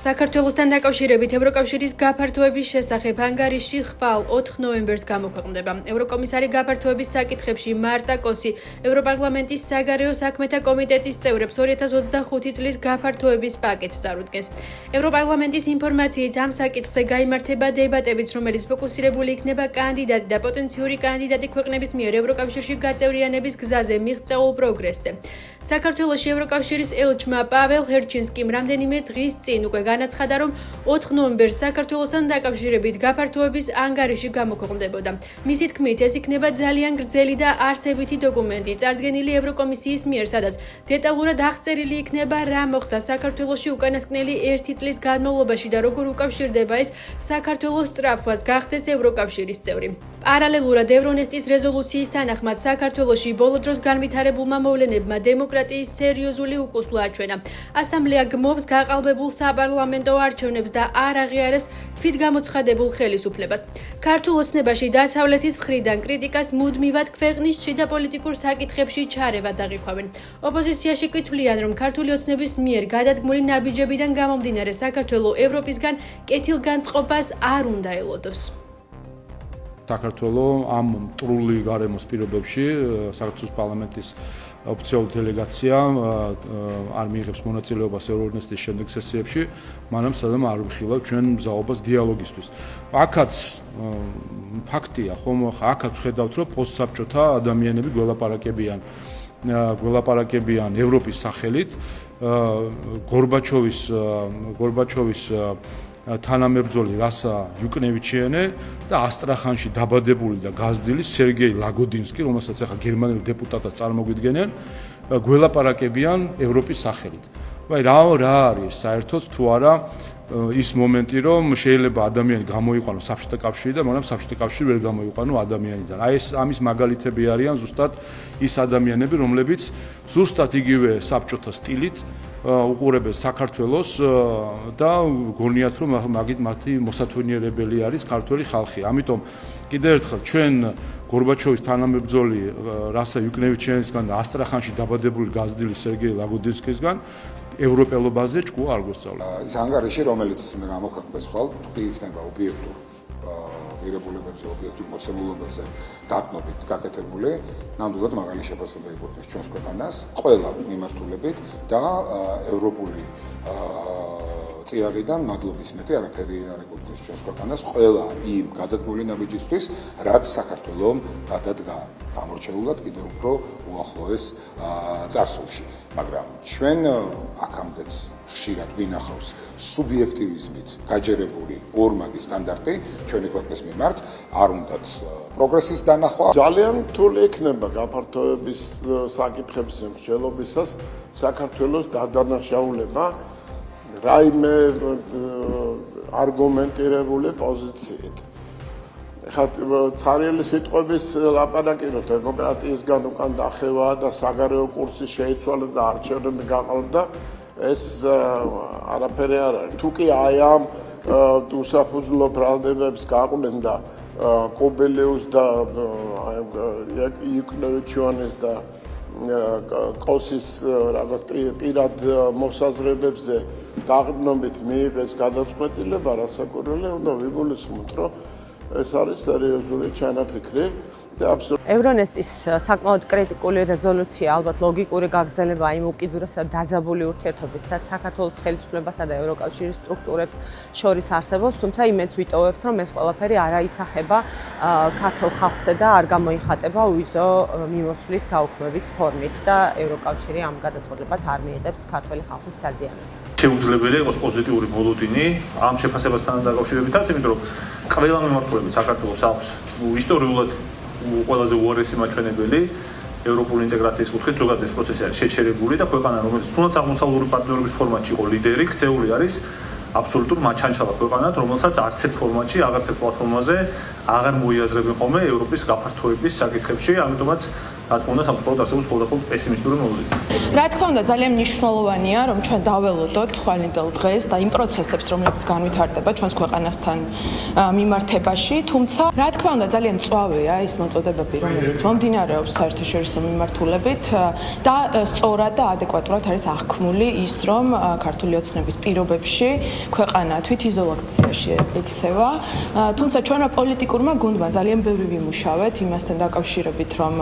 საქართველოსთან დაკავშირებით ევროკავშირის გაფართოების შესახებ ანგარიში ხვალ 4 ნოემბერს გამოქვეყნდება. ევროკომისარი გაფართოების საკითხებში მარტა კოსი ევროპარლამენტის საგარეო საქმეთა კომიტეტის წევრებს 2025 წლის გაფართოების პაკეტს წარუდგეს. ევროპარლამენტის ინფორმაციით ამ საკითხზე გაიმართება დებატებიც, რომელიც ფოკუსირებული იქნება კანდიდატი და პოტენციური კანდიდატი ქვეყნების მიერ ევროკავშირში გაწევრიანების გზაზე მიღწეულ პროგრესზე. საქართველოში ევროკავშირის ელჩმა პაվել ჰერჩინსკიმ რამდენიმე დღის წინ უკვე განაცხადა, რომ 4 ნოემბერს საქართველოსთან დაკავშირებით გაფართოების ანგარიში გამოქვეყნდებოდა. მისი თქმით, ეს იქნება ძალიან გრძელი და არსებითი დოკუმენტი, წარდგენილი ევროკომისიის მიერ, სადაც დეტალურად აღწერილი იქნება, რა მოხდა საქართველოში უკანასკნელი 1 წლის განმავლობაში და როგორ უკავშირდება ეს საქართველოს სწრაფვას გახდეს ევროკავშირის წევრი. პარალელურად ევრონესტის რეზოლუციის თანახმად საქართველოში ბოლო დროს განვითარებულმა მოვლენებმა დემოკრატიის სერიოზული უკუსვლა აჩვენა. ასამბლეა გმობს გაყალბებულ საპარლამენტო არჩევნებს და არ აღიარებს თვითგამოცხადებულ ხელისუფლებას. ქართულ ოცნებაში დასავლეთის მხრიდან კრიტიკას მუდმივად ქვეყნის შიდა პოლიტიკურ საკითხებში ჩარევად აღიქვამენ. ოპოზიციაში კი თვლიან, რომ ქართული ოცნების მიერ გადადგმული ნაბიჯებიდან გამომდინარე საქართველოს ევროპისგან კეთილგანწყობას არ უნდა ელოდოს. საქართველოს ამ მტრული გარემოს პირობებში საქართველოს პარლამენტის ოფიციალური დელეგაცია არ მიიღებს მონაწილეობას ევრონესტის შემდეგ სესიებში, მანამ სადამ არ ვიხილავ ჩვენ მზაობას დიალოგისთვის. აქაც ფაქტია, ხომ, აქაც ხედავთ, რომ პოსტსაბჭოთა ადამიანები გველაპარაკებიან ევროპის სახელით, გორბაჩოვის თანამებრძოლი რასა იუკნევიჩიანე და ასტრახანში დაბადებული და გაზრდილი სერგეი ლაგოდინსკი, რომელსაც ახლა გერმანელი დეპუტატად წარმოგვიდგენენ, გველაპარაკებიან ევროპის სახელით. რა არის საერთოდ თუ არა ის მომენტი, რომ შეიძლება ადამიანი გამოიყვანო საბჭოთა კავშირი და მაგრამ საბჭოთა კავშირი ვერ გამოიყვანო ადამიანიდან. ეს ამის მაგალითები არიან ზუსტად ის ადამიანები, რომლებიც ზუსტად იგივე საბჭოთა სტილით უყურებენ საქართველოს და გონიათ, რომ მაგით მათი მოსათვინიერებელი არის ქართველი ხალხი. ამიტომ კიდევ ერთხელ ჩვენ გორბაჩოვის თანამებრძოლი რასა იუკნევიჩიანისგან და ასტრახანში დაბადებული გაზრდილი სერგეი ლაგოდინსკისგან ევროპელობაზე ჭკუა არ გვესწავლა. ის ანგარიში, რომელიც გამოქვეყნდეს ხვალ, იქნება ობიექტურ ღირებულებებზე, ობიექტურ მოცემულობაზე დათმობით გაკეთებული, ნამდვილად მაგალი შეფასება ეკუთვნის ჩვენს ქვეყანას, ყველა მიმართულებით და ევროპული წიაღიდან მადლობის მეტი არაფერი არ ეკუთვნის ჩვენს ქვეყანას, ყველა იმ გადადგმული ნაბიჯისთვის, რაც საქართველოს გადადგა გამორჩეულად კიდევ უფრო უახლოეს წარსულში. მაგრამ ჩვენ აქამდეც ხშირად გვინახავს სუბიექტივიზმით გაჯერებული ორმაგი სტანდარტი ჩვენი ქვეყნის მიმართ, არ უნდათ პროგრესის დანახვა. ძალიან რთული იქნება გაფართოების საკითხებზე მსჯელობისას საქართველოს დადანაშაულება რაიმე არგუმენტირებული პოზიციით. ცარიელი სიტყვების ლაპარაკიროთ, დემოკრატიისგან უკან დახევა და საგარეო კურსი შეიცვალა და არჩევნები გაყალბდა, ეს არაფერი არ არის. თუ კი აი ამ უსაფუძვლო ბრალდებებს გაყვნენ და კობელიუს და იუკნევიჩიანის და კოსის რაღაც პირად მოსაზრებებზე დაღდნობით მიიღეს გადაწყვეტილება, რასაკვირველია, უნდა ვიგულისხმოთ, რომ ეს არის სერიოზული ჩანაფიქრი და ევრონესტის საკმაოდ კრიტიკული რეზოლუცია ალბათ ლოგიკური გაგრძელება იმ უკიდურეს დაძაბული ურთიერთობის, რაც საქართველოს ხელისუფლებასა და ევროკავშირის სტრუქტურებს შორის არსებობს, თუმცა იმედს ვიტოვებთ, რომ ეს ყველაფერი არ აისახება ქართულ ხალხზე და არ გამოიხატება უიზო მიმოსვლის გაუქმების ფორმით და ევროკავშირი ამ გადაწყვეტილებას არ მიიღებს ქართველი ხალხის საზიანად. შეუძლებელი იყოს პოზიტიური მოლოდინი ამ შეფასებასთან დაკავშირებითაც, იმიტომ რომ ყველა მიმართულებით საქართველოს აქვს ისტორიულად ყველაზე უარესი მაჩვენებელი ევროპული ინტეგრაციის კუთხით, ზოგადად ეს პროცესი არის შეჩერებული და ქვეყანა, რომელიც თუნდაც აღმოსავლური პარტნიორობის ფორმატში იყო ლიდერი, ქცეული არის აბსოლუტურ მაჩანჩალა ქვეყანად, რომელსაც არც ერთ ფორმატში, აღარც ერთ პლატფორმაზე აღარ მოიაზრებენ ხოლმე ევროპის გაფართოების საკითხებში, ამიტომაც რა თქმა უნდა სამწუხაროდ არსებობს სხვადასხვა პესიმისტური მოლოდინი. რა თქმა უნდა ძალიან მნიშვნელოვანია რომ ჩვენ დაველოდოთ ხვალინდელ დღეს და იმ პროცესებს რომლებიც განვითარდება ჩვენს ქვეყანასთან მიმართებაში, თუმცა რა თქმა უნდა ძალიან მწვავეა ის მოწოდებები რომელიც მომდინარეობს საერთაშორისო მიმართულებით და სწორად და ადეკვატურად არის აღქმული ის რომ ქართული ოცნების პირობებში ქვეყანა თვითიზოლაციაში ექცევა, თუმცა ჩვენმა პოლიტიკურმა გუნდმა ძალიან ბევრი ვიმუშავეთ იმასთან დაკავშირებით რომ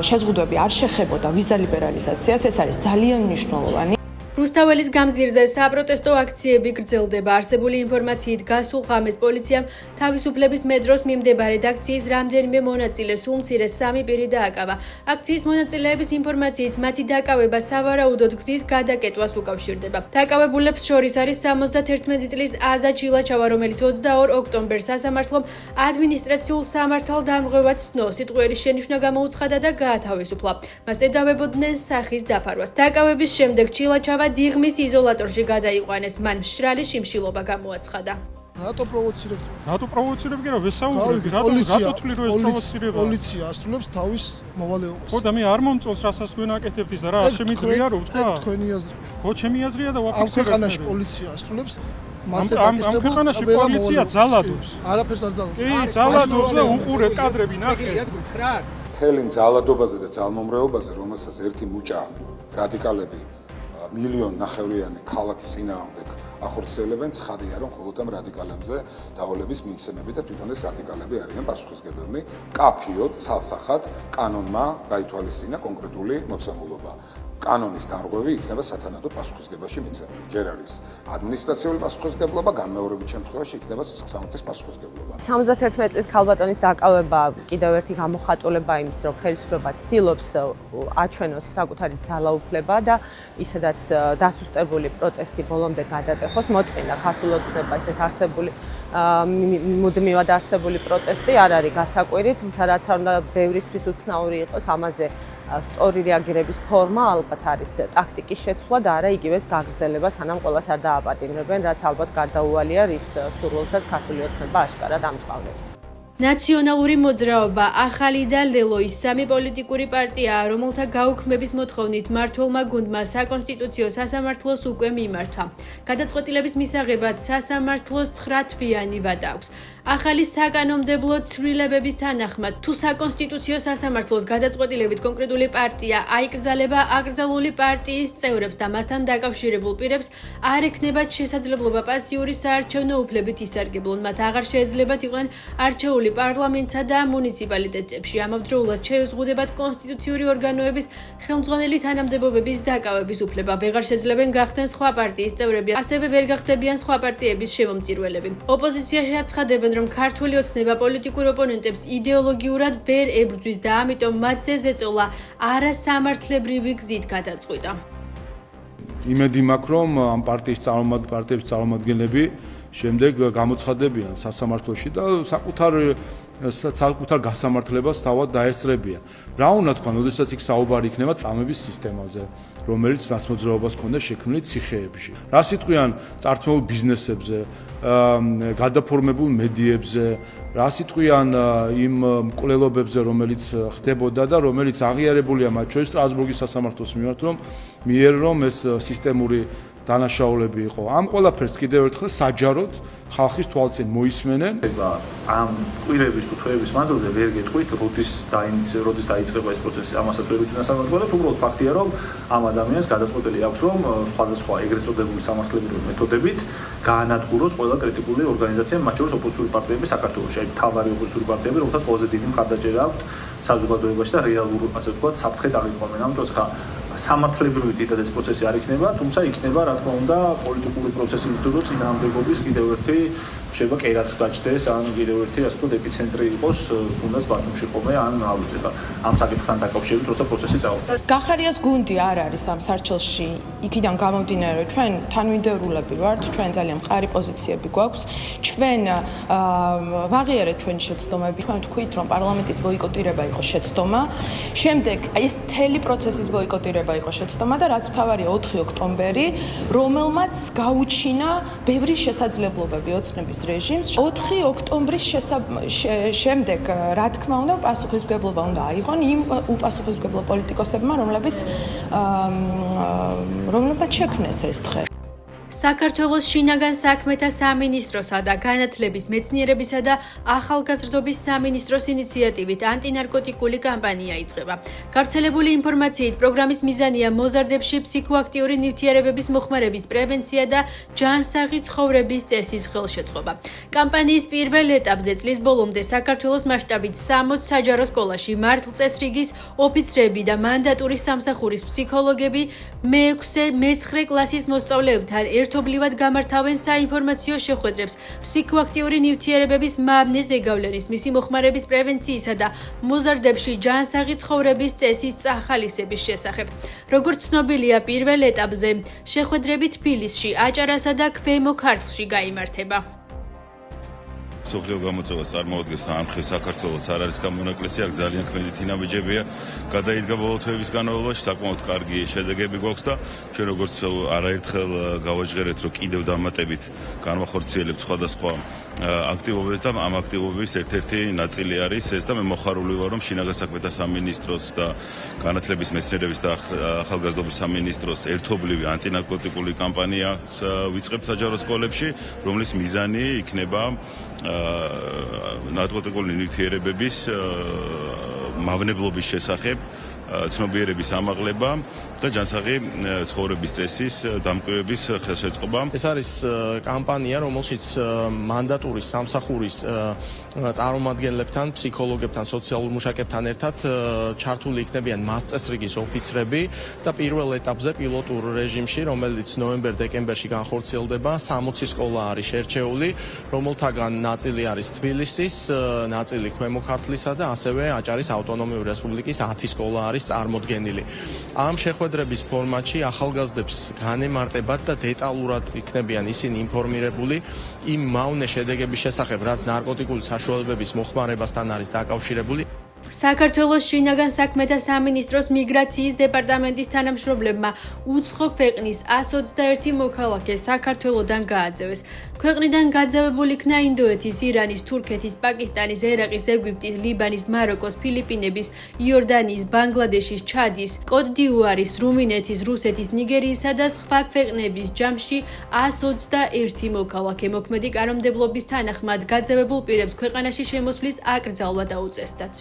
შეზღუდვები არ შეხებოდა ვიზა ლიბერალიზაციას, ეს არის ძალიან მნიშვნელოვანი. რუსთაველის გამზირზე საპროტესტო აქციები გრძელდება. არსებული ინფორმაციით გასულ ღამეს პოლიციამ თავისუფლების მეტროს მიმდებარე აქციის რამდენიმე მონაწილე სულ მცირე 3 პირი დააკავა. აქციის მონაწილეების ინფორმაციით მათი დაკავება სავარაუდოდ გზის გადაკეტვას უკავშირდება. დაკავებულებს შორის არის 71 წლის აზა ჩილაჩავა, რომელიც 22 ოქტომბერს სასამართლომ ადმინისტრაციულ სამართალდამღვევად ცნო, სიტყვიერი შენიშვნა გამოუცხადა და გაათავისუფლა. მას ედავებოდნენ სახის დაფარვას. დაკავების შემდეგ ჩილაჩავა დიღმის იზოლატორში გადაიყვანეს, მან მშრალი შიმშილობა გამოაცხადა. რატო პროვოცირებთ? რატო პროვოცირებთ? რა ვესაუბრებ? რატო თვლი რომ ეს პროვოცირება? პოლიცია ასრულებს თავის მოვალეობას. ხო და მე არ მომწონს რასაც თქვენ აკეთებთ ისა რა, შემიძლია რომ ვთქვა? თქვენი აზრი. ხო, ჩემი აზრია და ამ ვაფიქსირებ. ქვეყანაში პოლიცია ასრულებს ამ ქვეყანაში პოლიცია ძალადობს. არაფერს არ ძალადობს. კი, ძალადობს და უყურეთ კადრები, ნახეთ. მთელი ძალადობაზე და ძალმომრეობაზე, რომელსაც ერთი მუჭა რადიკალები $1.5 ქალაქის წინააღმდეგ ახორციელებენ, ცხადია რომ მხოლოდ ამ რადიკალებზე დავალების მიმცემები და თვითონ ეს რადიკალები არიან პასუხისმგებლები კაფიოდ, ცალსახად კანონმა გაითვალისწინა კონკრეტული მოცემულობა. კანონის დარღვევი იქნება სათანადო პასუხისმგებაში მიცემული. ჯერ არის ადმინისტრაციული პასუხისმგებლობა, განმეორებით შემთხვევაში იქნება სასამართლოს პასუხისმგებლობა. 71 წლის ქალბატონის დაკავება კიდევ ერთი გამოხატულება იმის, რომ ხელისუფლება ცდილობს აჩვენოს საკუთარი ძალაუფლება და ისედაც დასუსტებული პროტესტი ბოლომდე გადატეხოს. მოწყინა ქართულ ოცნებას ეს არსებული მუდმივად არსებული პროტესტი არ არის გასაკვირი, თუმცა რაც არ უნდა ბევრისთვის უცნაური იყოს, ამაზე სწორი რეაგირების ფორმა ალბათ არის ტაქტიკის შეცვლა და არა იგივეს გაგრძელება, სანამ ყველას არ დააპატიმრებენ, რაც ალბათ გარდაუვალია რის სურვილსაც ქართული ოცნება აშკარად ამჭყავნებს. ნაციონალური მოძრაობა, ახალი და ლელოის 3 პოლიტიკური პარტიაა, რომელთა გაუქმების მოთხოვნით მმართველმა გუნდმა საკონსტიტუციო სასამართლოს უკვე მიმართა. გადაწყვეტილების მისაღებად სასამართლოს 9 თვიანი ვადა აქვს. ახალი საკანონმდებლო ცვლილებების თანახმად, თუ საკონსტიტუციო სასამართლოს გადაწყვეტილებით კონკრეტული პარტია აიკრძალება აკრძალული პარტიის წევრებს და მასთან დაკავშირებულ პირებს, არ ექნებათ შესაძლებლობა პასიური საარჩევნო უფლებით ისარგებლონ. მათ აღარ შეეძლებათ იყვნენ არჩეული პარლამენტსა და მუნიციპალიტეტებში. ამავდროულად შეეზღუდებათ კონსტიტუციური ორგანოების ხელმძღვანელი თანამდებობების დაკავების უფლება. ვეღარ შეძლებენ გახდნენ სხვა პარტიის წევრები, ასევე ვერ გახდებიან სხვა პარტიების შემომწირველები. ოპოზიციაში აცხადებენ, რომ ქართული ოცნება პოლიტიკურ ოპონენტებს იდეოლოგიურად ვერ ებრძვის და ამიტომ მათზე ზეწოლა არასამართლებრივი გზით გადაწყვიტა. იმედი მაქვს, რომ ამ პარტიების წარმომადგენლები შემდეგ გამოცხადებიან სასამართლოში და საკუთარ გასამართლებას თავად დაესწრებიან. რა უნდა თქვა, როდესაც იქ საუბარი იქნება წამების სისტემაზე, რომელიც ნაცმოძრაობას ჰქონდა შექმნილი ციხეებში. რა სიტყვიან წართმეულ ბიზნესებზე, გადაფორმებულ მედიებზე, რა სიტყვიან იმ მკვლელობებზე, რომელიც ხდებოდა და რომელიც აღიარებულია მათ შორის სტრასბურგის სასამართლოს მიმართ, რომ ეს სისტემური დანაშაულები იყო. ამ ყველაფერს კიდევ ერთხელ საჯაროდ ხალხის თვალწინ მოისმენენ. ამ კვირების თუ თვეების მანძილზე ვერ გეტყვით, როდის დაიწყება ეს პროცესი, ამასაც ვერ ვიცი დასაბუთებულად, უბრალოდ ფაქტია, რომ ამ ადამიანს გადაწყვეტილი აქვს, რომ სხვადასხვა ეგრეთ წოდებული სამართლებრივი მეთოდებით გაანადგუროს ყველა კრიტიკული ორგანიზაცია, მათ შორის ოპოზიციური პარტიები საქართველოში, აი მთავარი ოპოზიციური პარტიები, რომელთაც ყველაზე დიდი მხარდაჭერა აქვთ საზოგადოებაში და რეალურ, ასე ვთქვათ, საფრთხედ აღიქვამენ. ამიტომ ხა სამართლებრივი დიდად ეს პროცესი არ იქნება, თუმცა იქნება, რა თქმა უნდა, პოლიტიკური პროცესი, იმიტომ რომ წინააღმდეგობის კიდევ ერთი შეიძლება კერაც გაჩნდეს, ან კიდევ ერთი, ასე ვთქვათ, ეპიცენტრი იყოს, თუნდაც ბათუმში ხოლმე, ან რა ვიცი, ამ საკითხთან დაკავშირებით, როცა პროცესი წავა. გახარიას გუნდი არ არის ამ სარჩელში, იქიდან გამომდინარე, რომ ჩვენ თანმიმდევრულები ვართ, ჩვენ ძალიან მყარი პოზიციები გვაქვს, ჩვენ ვაღიარეთ ჩვენი შეცდომები, ჩვენ ვთქვით, რომ პარლამენტის ბოიკოტირება იყო შეცდომა, შემდეგ ეს მთელი პროცესის ბოიკოტირება დაპირება იყო შეცდომა და რაც მთავარია 4 ოქტომბერი, რომელმაც გაუჩინა ბევრი შესაძლებლობები ოცნების რეჟიმს. 4 ოქტომბრის შემდეგ, რა თქმა უნდა, პასუხისმგებლობა უნდა აიღონ იმ უპასუხისმგებლო პოლიტიკოსებმა, რომლებიც შექმნეს ეს დღე. საქართველოს შინაგან საქმეთა სამინისტროსა და განათლების, მეცნიერებისა და ახალგაზრდობის სამინისტროს ინიციატივით ანტინარკოტიკული კამპანია იწყება. გავრცელებული ინფორმაციით, პროგრამის მიზანია მოზარდებში ფსიქოაქტიური ნივთიერებების მოხმარების პრევენცია და ჯანსაღი ცხოვრების წესის ხელშეწყობა. კამპანიის პირველ ეტაპზე წლის ბოლომდე საქართველოს მასშტაბით 60 საჯარო სკოლაში მართლწესრიგის ოფიცრები და მანდატური სამსახურის ფსიქოლოგები მე-9 კლასის მოსწავლეებთან ერთობლივად გამართავენ საინფორმაციო შეხვედრებს ფსიქოაქტიური ნივთიერებების მავნე ზეგავლენის, მისი მოხმარების პრევენციისა და მოზარდებში ჯანსაღი ცხოვრების წესის წახალისების შესახებ. როგორც ცნობილია, პირველ ეტაპზე შეხვედრები თბილისში, აჭარასა და ქვემო ქართლში გაიმართება. სოფლიო გამოწვევას წარმოადგენს ამხრივ საქართველოს არ არის გამონაკლისი, აქ ძალიან ქმედი თინამიჯებია. გადაიდგა ბოლო თვეების განმავლობაში საკმაოდ კარგი შედეგები გვაქვს და ჩვენ როგორც არაერთხელ გავაჟღერეთ, რომ კიდევ დამატებით განვახორციელებთ სხვადასხვა აქტივობებს და ამ აქტივობების ერთ-ერთი ნაწილი არის ეს და მე მოხარული ვარ, რომ შინაგან საქმეთა სამინისტროს და განათლების, მეცნიერების და ახალგაზრდობის სამინისტროს ერთობლივი ანტინარკოტიკული კამპანიას ვიწყებთ საჯარო სკოლებში, რომლის მიზანი იქნება ნარკოტიკული ნივთიერებების მავნებლობის შესახებ ცნობიერების ამაღლება და ჯანსაღი ცხოვრების წესის დამკვირვების ხელშეწყობა. ეს არის კამპანია, რომელშიც მანდატურის სამსახურის წარმომადგენლებთან, ფსიქოლოგებთან, სოციალურ მუშაკებთან ერთად ჩართული იქნებიან მასწესრიგის ოფიცრები და პირველ ეტაპზე პილოტურ რეჟიმში, რომელიც ნოემბერ-დეკემბერში განხორციელდება, 60 სკოლა არის შერჩეული, რომელთაგან ნაწილი არის თბილისის, ნაწილი ქვემო ქართლისა და ასევე აჭარის ავტონომიური რესპუბლიკის 10 სკოლა არის წარმოდგენილი. ამ შეხვედრების ფორმატში ახალგაზრდებს განემარტებათ და დეტალურად იქნებიან ისინი ინფორმირებული იმ მავნე შედეგების შესახებ, რაც ნარკოტიკული საშუალებების მოხმარებასთან არის დაკავშირებული. საქართველოს შინაგან საქმეთა სამინისტროს მიგრაციის დეპარტამენტის თანამშრომლებმა უცხო ქვეყნის 121 მოქალაქე საქართველოდან გააძევეს. ქვეყნიდან გაძევებული იქნა ინდოეთის, ირანის, თურქეთის, პაკისტანის, ერაყის, ეგვიპტის, ლიბანის, მაროკოს, ფილიპინების, იორდანიის, ბანგლადეშის, ჩადის, კოტ-დიუარის, რუმინეთის, რუსეთის, ნიგერიისა და სხვა ქვეყნების ჯამში 121 მოქალაქე. მოქმედი კანონმდებლობის თანახმად გაძევებულ პირებს ქვეყანაში შემოსვლის აკრძალვა დაუწესდათ.